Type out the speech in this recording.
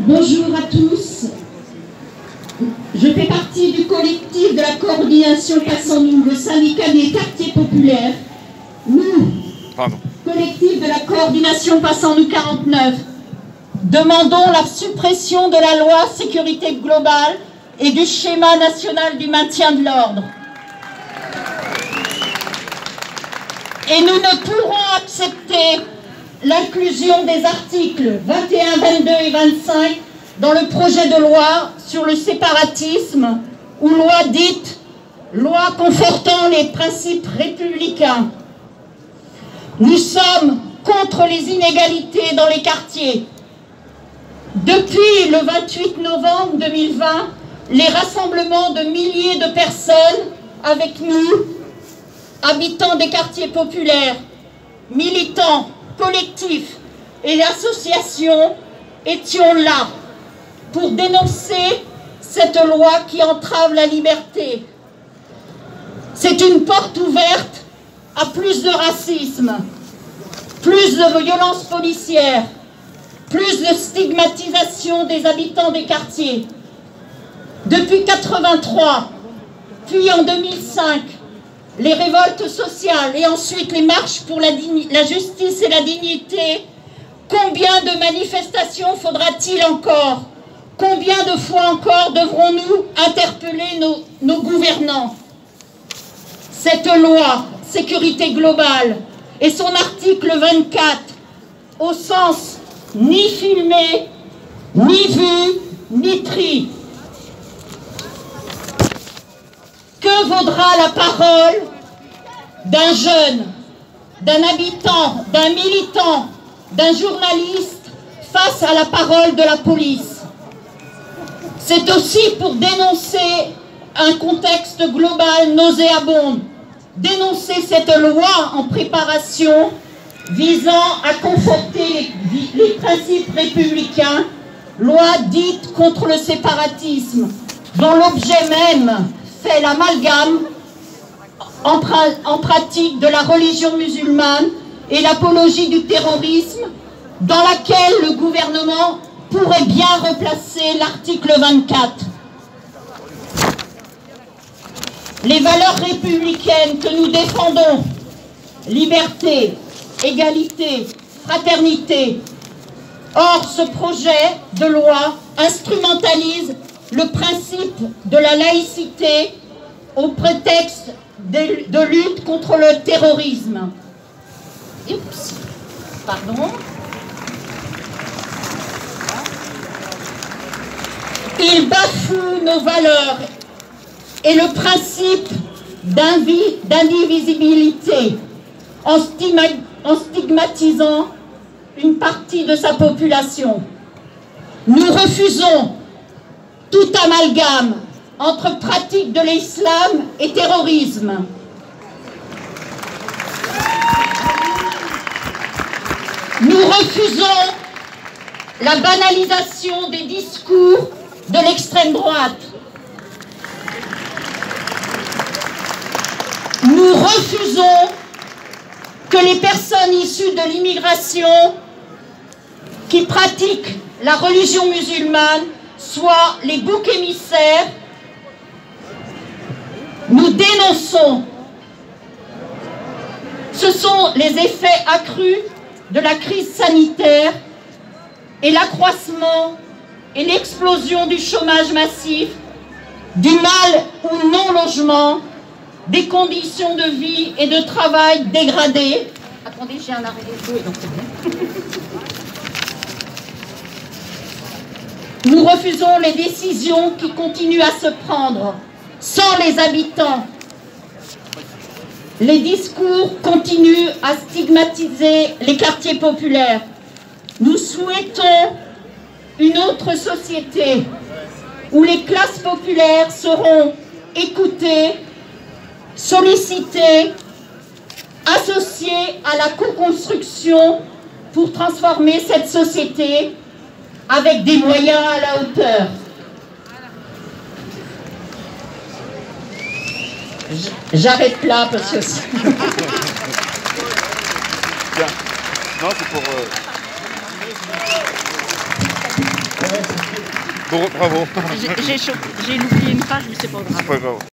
Bonjour à tous. Je fais partie du collectif de la coordination Passons-nous, le syndicat des quartiers populaires. Nous, collectif de la coordination Passons-nous 49, demandons la suppression de la loi sécurité globale et du schéma national du maintien de l'ordre. Et nous ne pourrons accepter l'inclusion des articles 21, 22 et 25 dans le projet de loi sur le séparatisme ou loi dite loi confortant les principes républicains. Nous sommes contre les inégalités dans les quartiers. Depuis le 28 novembre 2020, les rassemblements de milliers de personnes avec nous, habitants des quartiers populaires, militants, collectifs et associations, étions là pour dénoncer cette loi qui entrave la liberté. C'est une porte ouverte à plus de racisme, plus de violences policières, plus de stigmatisation des habitants des quartiers. Depuis 1983, puis en 2005, les révoltes sociales et ensuite les marches pour la justice et la dignité, combien de manifestations faudra-t-il encore? Combien de fois encore devrons-nous interpeller nos gouvernants? Cette loi, sécurité globale, et son article 24, au sens ni filmé, ni vu, ni pris. Que vaudra la parole d'un jeune, d'un habitant, d'un militant, d'un journaliste face à la parole de la police? C'est aussi pour dénoncer un contexte global nauséabond, dénoncer cette loi en préparation visant à conforter les principes républicains, loi dite contre le séparatisme, dont l'objet même fait l'amalgame en pratique de la religion musulmane et l'apologie du terrorisme, dans laquelle le gouvernement pourrait bien replacer l'article 24. Les valeurs républicaines que nous défendons, liberté, égalité, fraternité. Or, ce projet de loi instrumentalise le principe de la laïcité au prétexte de lutte contre le terrorisme. Oups, pardon. Il bafoue nos valeurs et le principe d'indivisibilité en stigmatisant une partie de sa population. Nous refusons tout amalgame entre pratique de l'islam et terrorisme. Nous refusons la banalisation des discours de l'extrême droite. Nous refusons que les personnes issues de l'immigration qui pratiquent la religion musulmane soient les boucs émissaires. Nous dénonçons. Ce sont les effets accrus de la crise sanitaire et l'accroissement et l'explosion du chômage massif, du mal ou non-logement, des conditions de vie et de travail dégradées. Attendez, j'ai un arrêt des eaux, donc c'est bon. Nous refusons les décisions qui continuent à se prendre sans les habitants. Les discours continuent à stigmatiser les quartiers populaires. Nous souhaitons une autre société où les classes populaires seront écoutées, sollicitées, associées à la co-construction pour transformer cette société avec des moyens à la hauteur. J'arrête là parce que... Non, c'est pour... Bon, bravo. J'ai oublié une page, mais c'est pas grave. C'est pas grave.